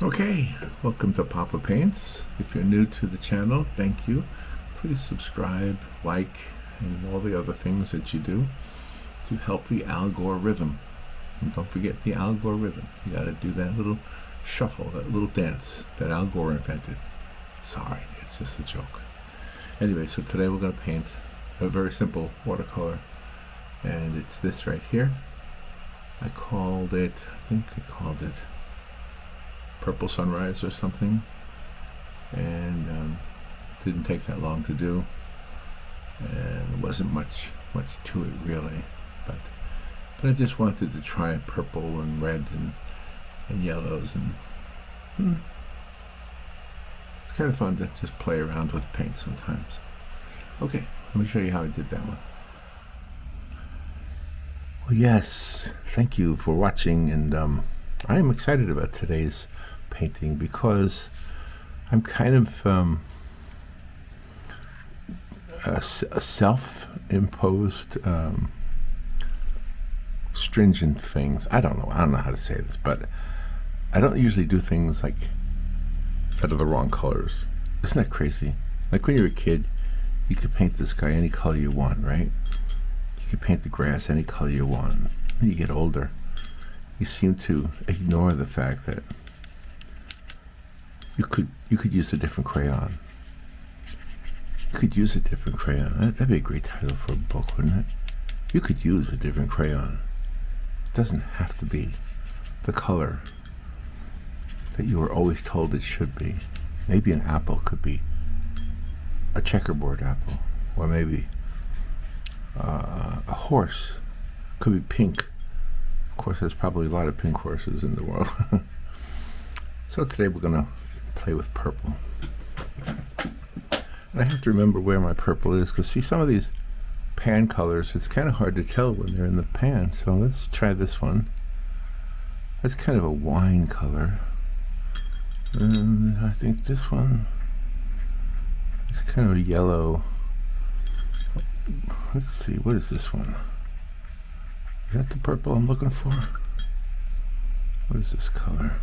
Okay, welcome to Poppa Paints. If you're new to the channel, thank you. Please subscribe, like, and all the other things that you do to help the algorithm. And don't forget the algorithm. You gotta do that little shuffle, that little dance that Al Gore invented. Sorry, it's just a joke. Anyway, so today we're gonna paint a very simple watercolor, and it's this right here. I think I called it Purple Sunrise or something, and didn't take that long to do, and there wasn't much to it really, but I just wanted to try purple and red and yellows, and it's kind of fun to just play around with paint sometimes. Okay, let me show you how I did that one. Well, yes, thank you for watching, and I am excited about today's painting because I'm kind of a self-imposed stringent things. I don't know how to say this, but I don't usually do things like that are the wrong colors. Isn't that crazy? Like when you're a kid, you could paint the sky any color you want, right? You could paint the grass any color you want. When you get older, you seem to ignore the fact that you could use a different crayon. You could use a different crayon. That'd be a great title for a book, wouldn't it? You could use a different crayon. It doesn't have to be the color that you were always told it should be. Maybe an apple could be a checkerboard apple, or maybe a horse could be pink. Of course, there's probably a lot of pink horses in the world. So today we're going to play with purple. And I have to remember where my purple is, because see, some of these pan colors, it's kind of hard to tell when they're in the pan. So let's try this one. That's kind of a wine color. And I think this one is kind of a yellow. Let's see, what is this one? Is that the purple I'm looking for? What is this color?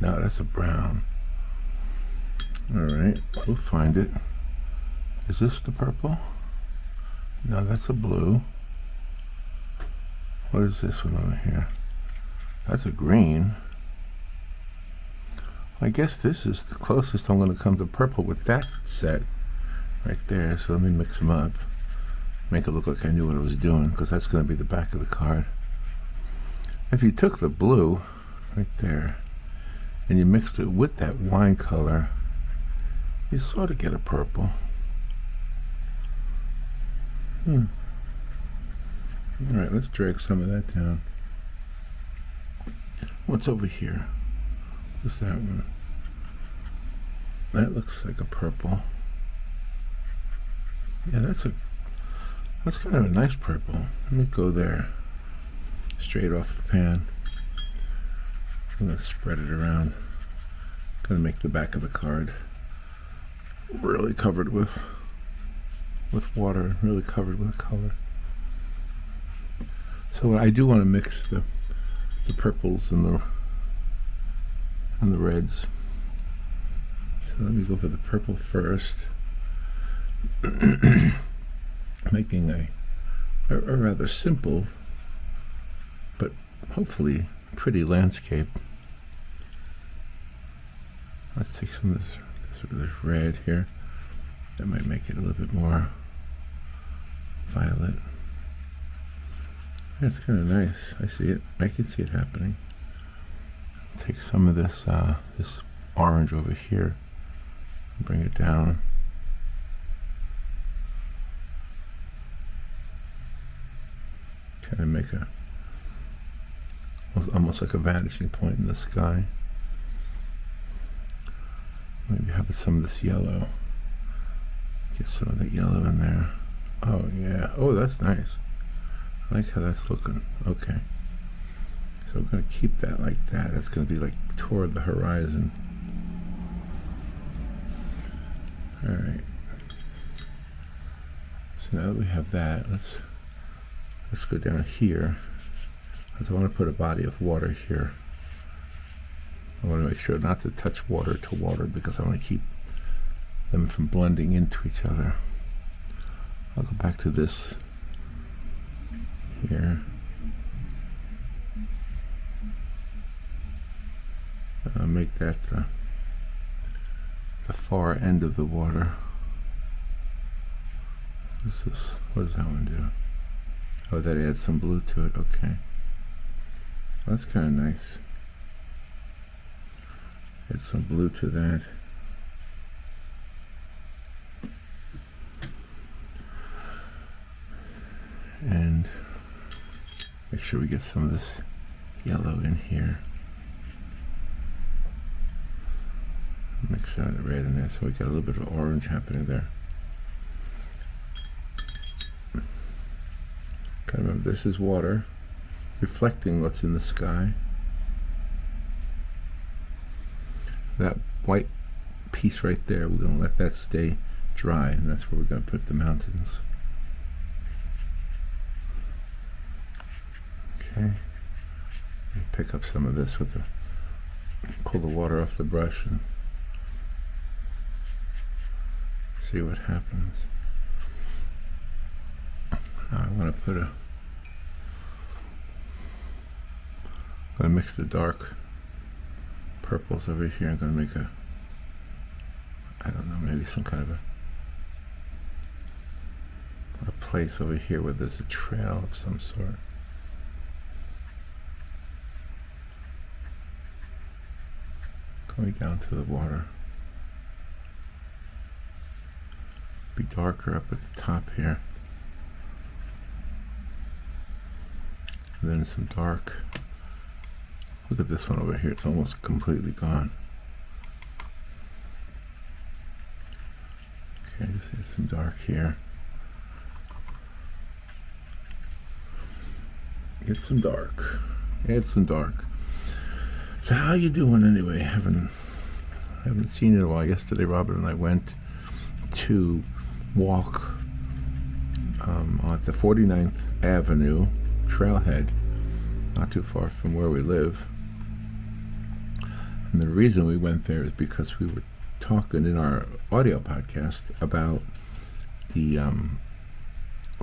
No, that's a brown. Alright, we'll find it. Is this the purple? No, that's a blue. What is this one over here? That's a green. I guess this is the closest I'm going to come to purple with that set right there. So let me mix them up. Make it look like I knew what I was doing, because that's going to be the back of the card. If you took the blue right there and you mixed it with that wine color, you sort of get a purple. Alright, let's drag some of that down. What's over here? What's that one? That looks like a purple. Yeah, that's kind of a nice purple. Let me go there. Straight off the pan. I'm going to spread it around. Going to make the back of the card really covered with water, really covered with color. So I do want to mix the purples and the reds. So let me go for the purple first. Making a rather simple but hopefully pretty landscape. Let's take some of this red here. That might make it a little bit more violet. That's kind of nice. I see it. I can see it happening. Take some of this this orange over here and bring it down. Kind of make almost like a vanishing point in the sky. Maybe have some of this yellow. Get some of the yellow in there. Oh yeah. Oh, that's nice. I like how that's looking. Okay. So we're going to keep that like that. That's going to be like toward the horizon. Alright. So now that we have that, let's go down here, because I want to put a body of water here. I want to make sure not to touch water to water because I want to keep them from blending into each other. I'll go back to this here. I'll make that the far end of the water. What does that one do? Oh, that adds some blue to it. Okay. Well, that's kind of nice. Add some blue to that. And make sure we get some of this yellow in here. Mix out the red in there, so we got a little bit of orange happening there. Gotta remember, this is water reflecting what's in the sky. That white piece right there, we're going to let that stay dry, and that's where we're going to put the mountains. Okay. Pick up some of this with the, pull the water off the brush and see what happens. Now I want to put a, I'm going to mix the dark purples over here. I'm going to make a, I don't know, maybe some kind of a place over here where there's a trail of some sort. Going down to the water. Be darker up at the top here. And then some dark. Look at this one over here, it's almost completely gone. Okay, just add some dark here. Get some dark. Add some dark. So how you doing anyway? Haven't seen you in a while. Yesterday Robert and I went to walk at the 49th Avenue trailhead, not too far from where we live. And the reason we went there is because we were talking in our audio podcast about the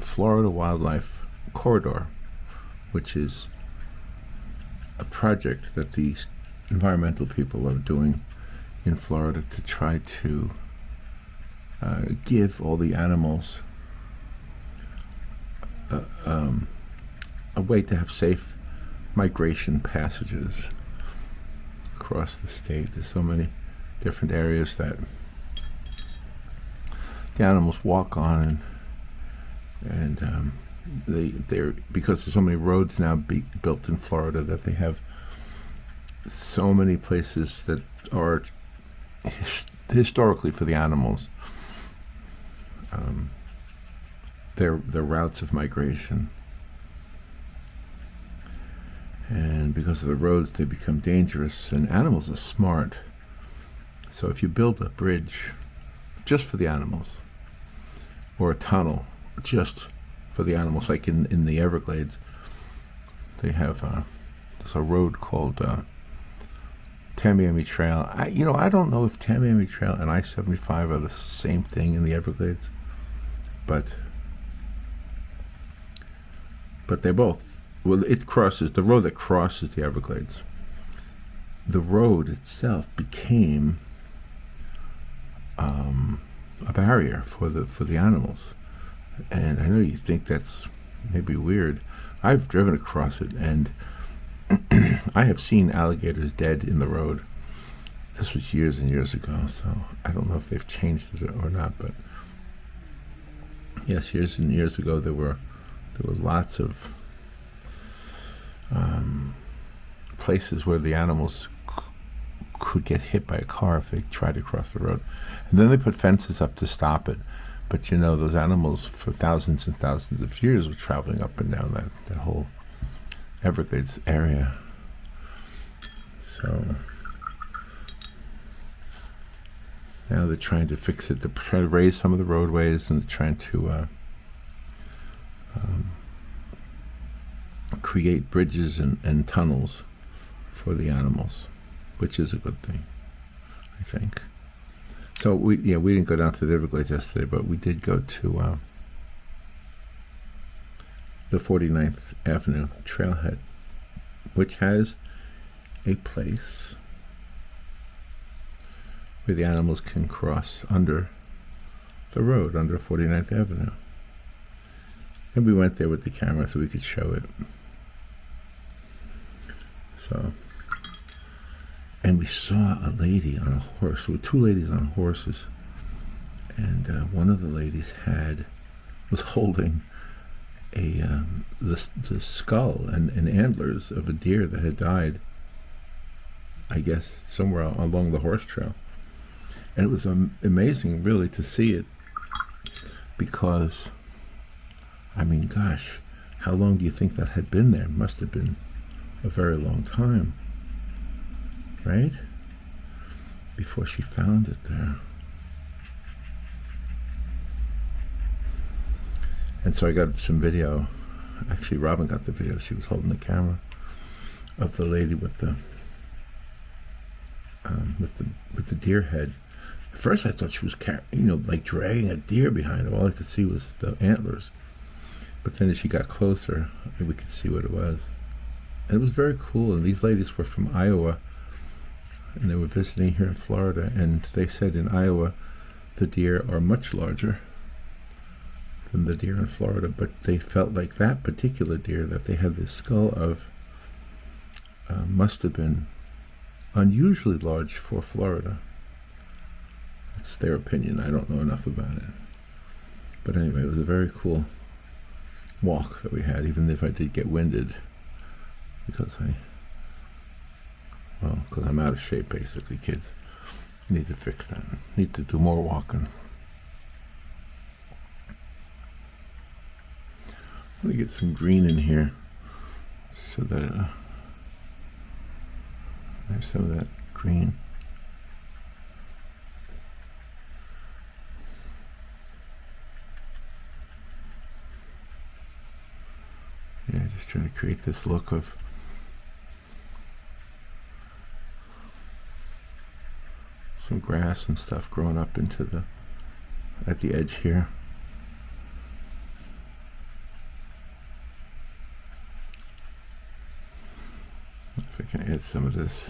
Florida Wildlife Corridor, which is a project that the environmental people are doing in Florida to try to give all the animals a way to have safe migration passages across the state. There's so many different areas that the animals walk on, and they're because there's so many roads now built in Florida that they have so many places that are historically for the animals. Their routes of migration, and because of the roads they become dangerous, and animals are smart. So if you build a bridge just for the animals, or a tunnel just for the animals, like in the Everglades, they have there's a road called Tamiami Trail. I don't know if Tamiami Trail and I-75 are the same thing in the Everglades, but they're both, well, it crosses the road that crosses the Everglades. The road itself became a barrier for the animals, and I know you think that's maybe weird. I've driven across it, and I have seen alligators dead in the road. This was years and years ago, so I don't know if they've changed it or not, but yes, years and years ago there were lots of places where the animals could get hit by a car if they tried to cross the road. And then they put fences up to stop it. But those animals for thousands and thousands of years were traveling up and down that whole Everglades area. So now they're trying to fix it. They're trying to raise some of the roadways, and they're trying to create bridges and tunnels for the animals. which is a good thing, I think. So we didn't go down to the Everglades yesterday, but we did go to the 49th Avenue trailhead, which has a place where the animals can cross under the road, under 49th Avenue. And we went there with the camera so we could show it. So, and we saw a lady on a horse. There were two ladies on horses, and one of the ladies was holding the skull and antlers of a deer that had died, I guess, somewhere along the horse trail. And it was amazing, really, to see it, because, I mean, gosh, how long do you think that had been there? It must have been a very long time, right? Before she found it there. And so I got some video. Actually, Robin got the video. She was holding the camera of the lady with the deer head. At first, I thought she was, like dragging a deer behind her. All I could see was the antlers. But then as she got closer, we could see what it was. And it was very cool. And these ladies were from Iowa, and they were visiting here in Florida. And they said in Iowa, the deer are much larger than the deer in Florida, but they felt like that particular deer that they had the skull of must have been unusually large for Florida. That's their opinion. I don't know enough about it. But anyway, it was a very cool walk that we had, even if I did get winded, because I'm out of shape, basically, kids. I need to fix that. Need to do more walking. Let me get some green in here so that there's some of that green. Yeah, just trying to create this look of some grass and stuff growing up at the edge here. If I can add some of this.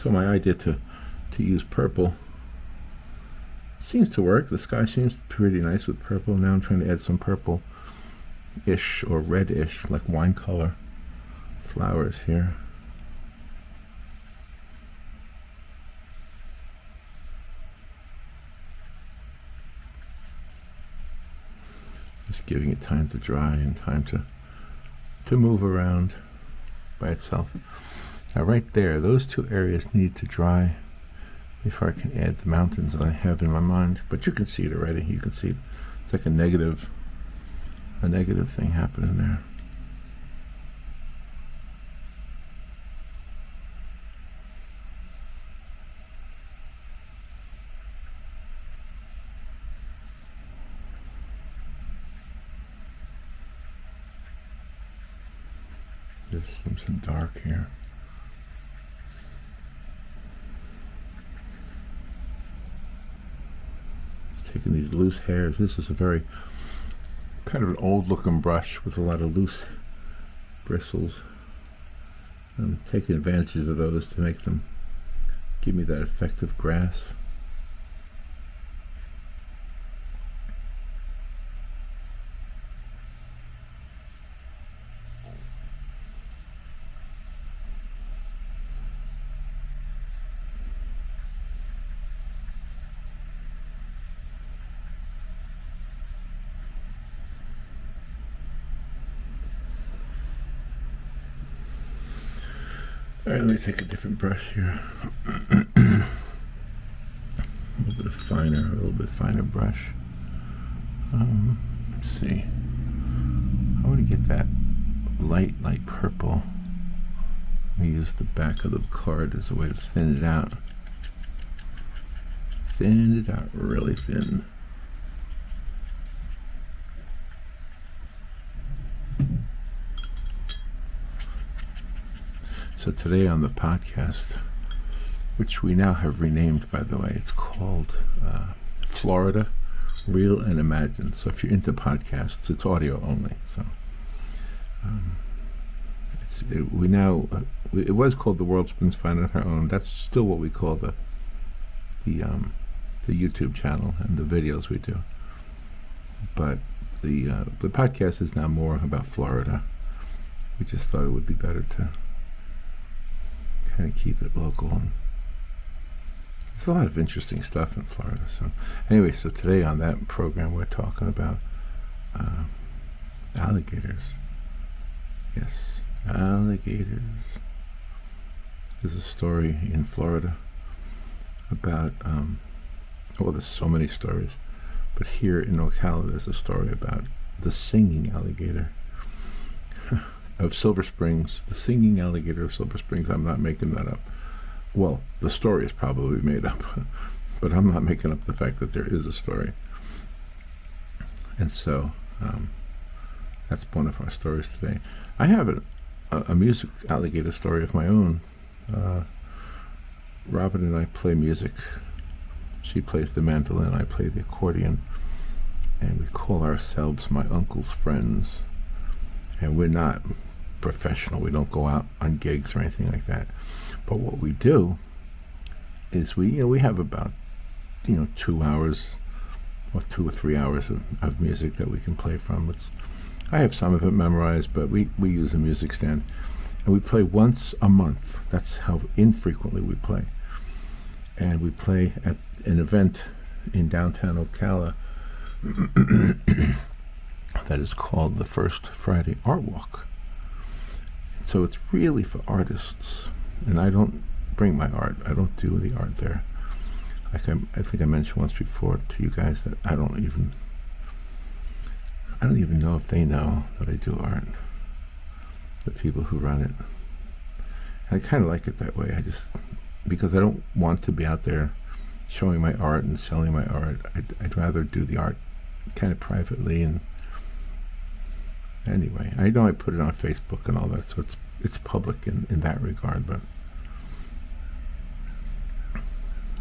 So my idea to use purple seems to work. The sky seems pretty nice with purple. Now I'm trying to add some purple-ish or red-ish, like wine color flowers here. Just giving it time to dry and time to move around by itself. Now right there, those two areas need to dry before I can add the mountains that I have in my mind. But you can see it already. You can see it's like a negative thing happening there. Just some dark here. Just taking these loose hairs. This is a very kind of an old looking brush with a lot of loose bristles. I'm taking advantage of those to make them give me that effect of grass. Alright, let me take a different brush here. A little bit finer brush. Let's see. I want to get that light purple. Let me use the back of the card as a way to thin it out. thin it out really thin. So today on the podcast, which we now have renamed, by the way, it's called Florida, Real and Imagined. So if you're into podcasts, it's audio only. So it was called The World Spins Fine on Her Own. That's still what we call the YouTube channel and the videos we do. But the podcast is now more about Florida. We just thought it would be better to kind of keep it local. And there's a lot of interesting stuff in Florida. So anyway, so today on that program we're talking about alligators. Yes, alligators. There's a story in Florida about, well, there's so many stories, but here in Ocala there's a story about the singing alligator of Silver Springs, the singing alligator of Silver Springs. I'm not making that up. Well, the story is probably made up, but I'm not making up the fact that there is a story. And so that's one of our stories today. I have a music alligator story of my own. Robin and I play music. She plays the mandolin, I play the accordion, and we call ourselves my uncle's friends. And we're not professional. We don't go out on gigs or anything like that. But what we do is we have about 2 hours or 2 or 3 hours of music that we can play from. I have some of it memorized, but we use a music stand, and we play once a month. That's how infrequently we play. And we play at an event in downtown Ocala that is called the First Friday Art Walk. So it's really for artists, and I don't bring my art. I don't do the art there. I think I mentioned once before to you guys that I don't even know if they know that I do art, the people who run it. And I kind of like it that way. Because I don't want to be out there showing my art and selling my art. I'd rather do the art kind of privately. And anyway, I know I put it on Facebook and all that, so it's public in that regard. But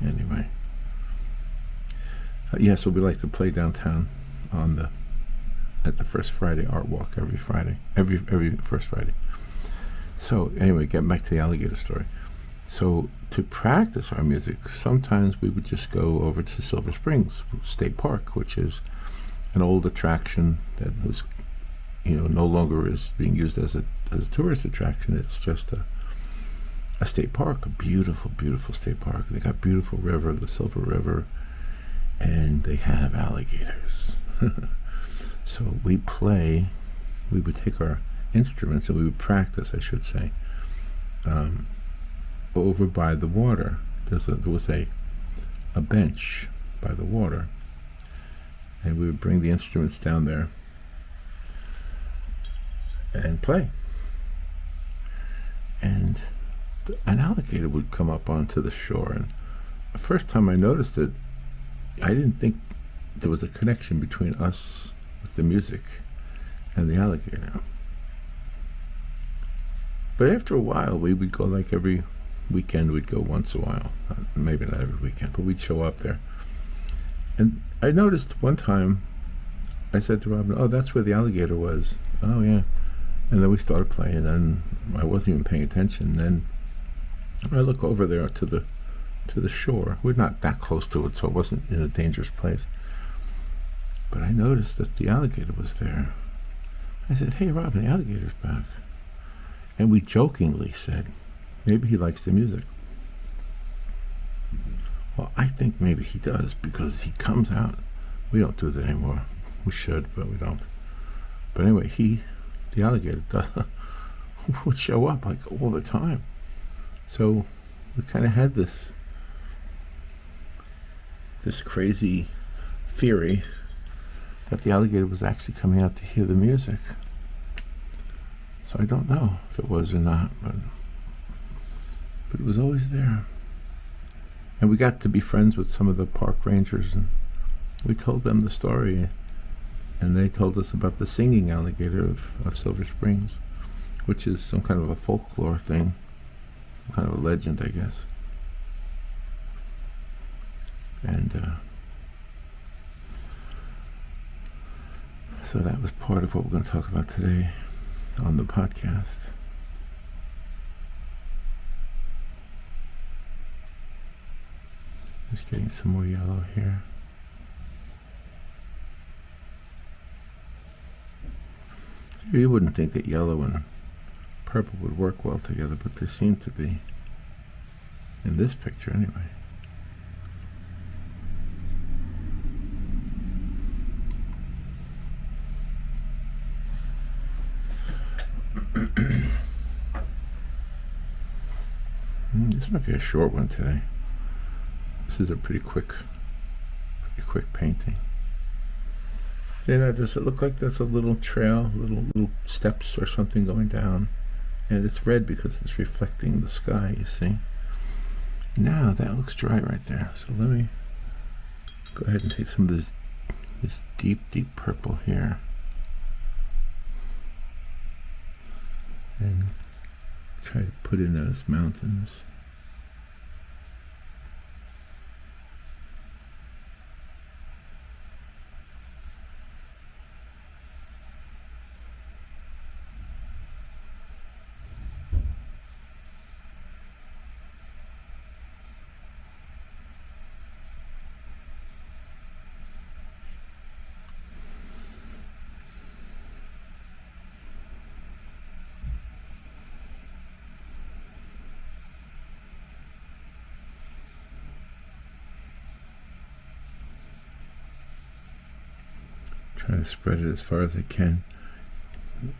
anyway, so we like to play downtown at the First Friday Art Walk every Friday, every first Friday. So anyway, getting back to the alligator story. So to practice our music, sometimes we would just go over to Silver Springs State Park, which is an old attraction that was, no longer is being used as a tourist attraction. It's just a state park, a beautiful, beautiful state park. They got beautiful river, the Silver River, and they have alligators. So we would take our instruments and we would practice, I should say, over by the water. There was a bench by the water, and we would bring the instruments down there and play. And an alligator would come up onto the shore, and the first time I noticed it, I didn't think there was a connection between us with the music and the alligator. But after a while, we would go, like every weekend, we'd go once a while. Maybe not every weekend, but we'd show up there. And I noticed one time, I said to Robin, "Oh, that's where the alligator was." "Oh, yeah." And then we started playing, and I wasn't even paying attention. And then I look over there to the shore. We're not that close to it, so it wasn't in a dangerous place. But I noticed that the alligator was there. I said, "Hey, Robin, the alligator's back." And we jokingly said, maybe he likes the music. Well, I think maybe he does, because he comes out. We don't do that anymore. We should, but we don't. But anyway, the alligator would show up like all the time. So we kind of had this crazy theory that the alligator was actually coming out to hear the music. So I don't know if it was or not, but it was always there. And we got to be friends with some of the park rangers, and we told them the story, and they told us about the singing alligator of Silver Springs, which is some kind of a folklore thing, kind of a legend, I guess. And so that was part of what we're going to talk about today on the podcast. Just getting some more yellow here. You wouldn't think that yellow and purple would work well together, but they seem to be, in this picture anyway. This might be a short one today. This is a pretty quick painting. Does it look like there's a little trail, little steps or something going down? And it's red because it's reflecting the sky, you see. Now that looks dry right there. So let me go ahead and take some of this deep purple here. And try to put in those mountains. Try to spread it as far as I can.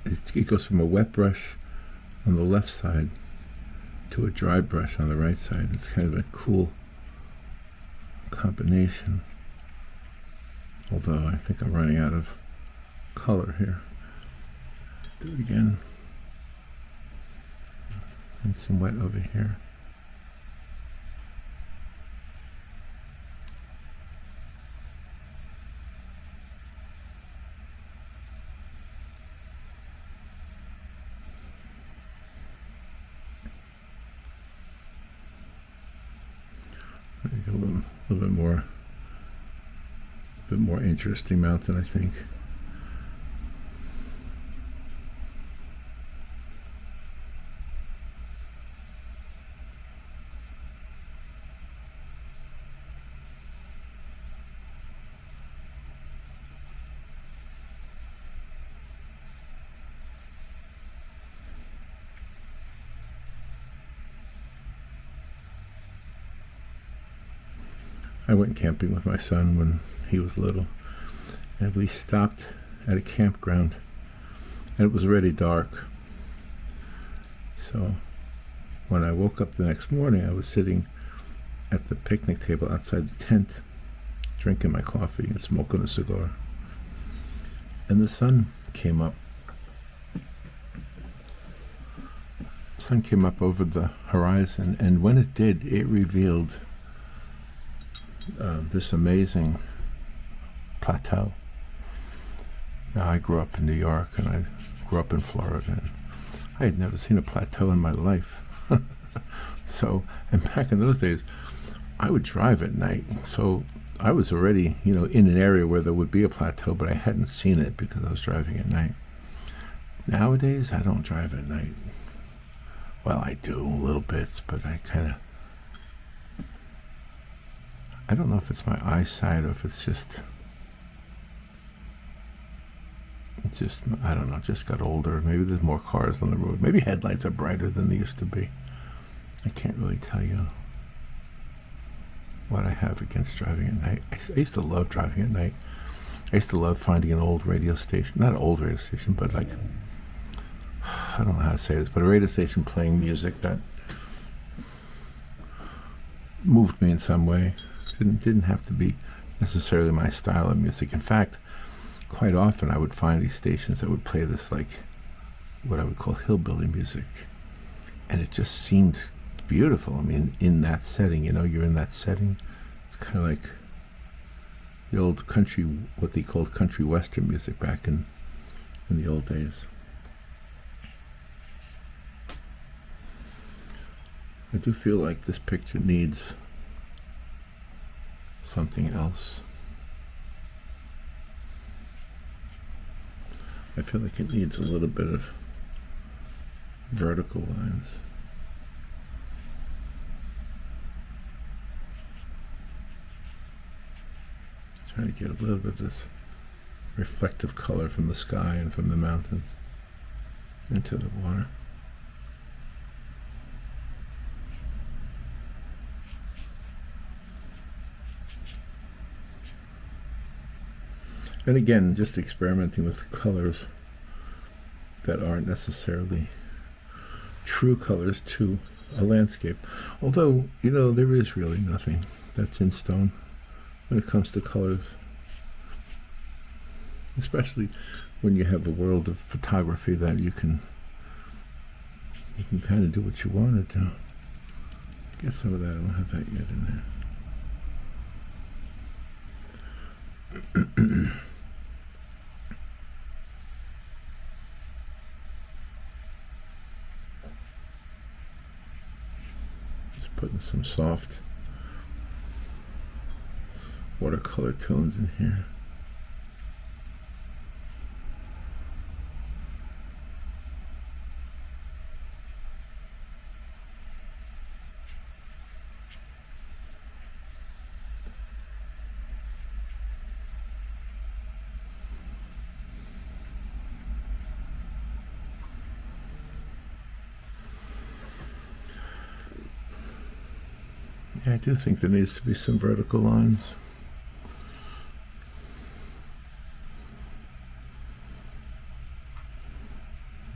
It goes from a wet brush on the left side to a dry brush on the right side. It's kind of a cool combination. Although I think I'm running out of color here. Do it again. And some wet over here. A little bit more interesting mountain, I think. I went camping with my son when he was little, and we stopped at a campground, and it was already dark. So when I woke up the next morning, I was sitting at the picnic table outside the tent, drinking my coffee and smoking a cigar. And the sun came up. The sun came up over the horizon, and when it did, it revealed this amazing plateau. Now, I grew up in New York, and I grew up in Florida, and I had never seen a plateau in my life. So, and back in those days, I would drive at night. So I was already, in an area where there would be a plateau, but I hadn't seen it because I was driving at night. Nowadays, I don't drive at night. Well, I do little bits, but I don't know if it's my eyesight or if it's just, I don't know, just got older. Maybe there's more cars on the road. Maybe headlights are brighter than they used to be. I can't really tell you what I have against driving at night. I used to love driving at night. I used to love finding an old radio station, not an old radio station, but like, I don't know how to say this, but a radio station playing music that moved me in some way. Didn't have to be necessarily my style of music. In fact, quite often I would find these stations that would play this, like, what I would call hillbilly music, and it just seemed beautiful. I mean, in that setting, you know, you're in that setting. It's kind of like the old country, what they called country western music back in the old days. I do feel like this picture needs something else. I feel like it needs a little bit of vertical lines. Try to get a little bit of this reflective color from the sky and from the mountains into the water. And again, just experimenting with colors that aren't necessarily true colors to a landscape. Although, you know, there is really nothing that's in stone when it comes to colors. Especially when you have a world of photography that you can kind of do what you want to do. Get some of that. I don't have that yet in there. Putting some soft watercolor tones in here. Yeah, I do think there needs to be some vertical lines.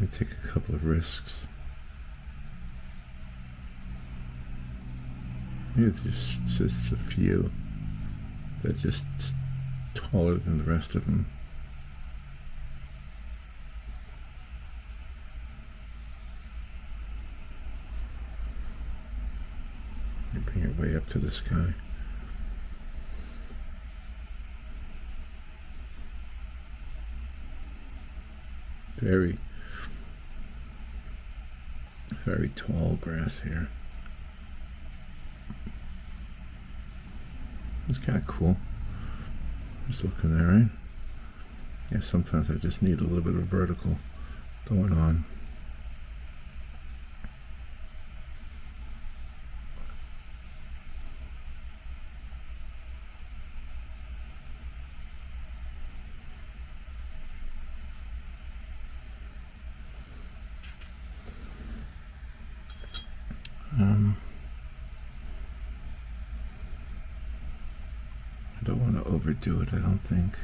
Let me take a couple of risks. Maybe just a few that are just taller than the rest of them. Bring it way up to the sky. Very, very tall grass here. It's kind of cool. Just looking there, right? Yeah, sometimes I just need a little bit of vertical going on. I don't want to overdo it, I don't think.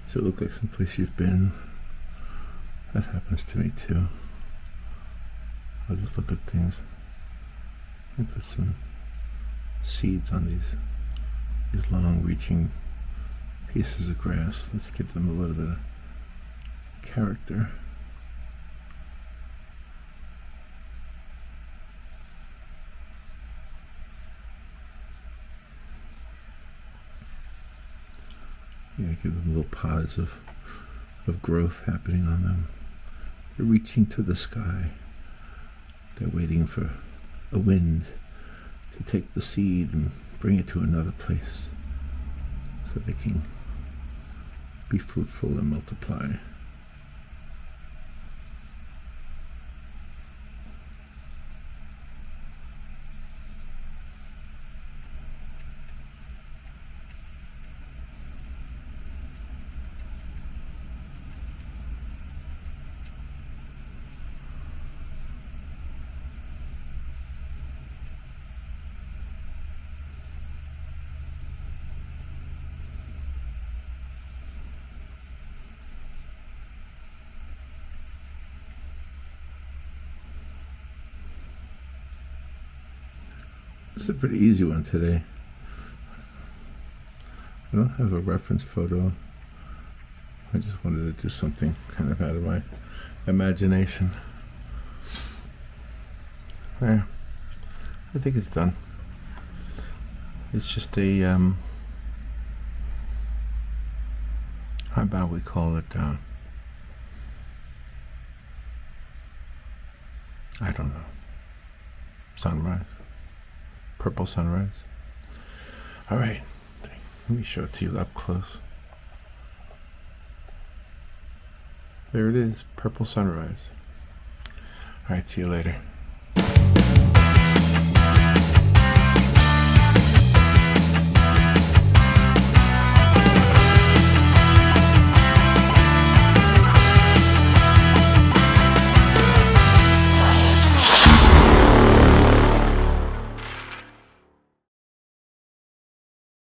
Does it look like someplace you've been? That happens to me too. I'll just look at things and put some seeds on these long reaching pieces of grass. Let's give them a little bit of character. Yeah, give them little pods of growth happening on them. They're reaching to the sky. They're waiting for a wind to take the seed and bring it to another place so they can be fruitful and multiply. It's a pretty easy one today. I don't have a reference photo. I just wanted to do something kind of out of my imagination. There. I think it's done. It's just a, how about we call it, I don't know, sunrise, purple sunrise. All right, let me show it to you up close. There it is, purple sunrise. All right, see you later.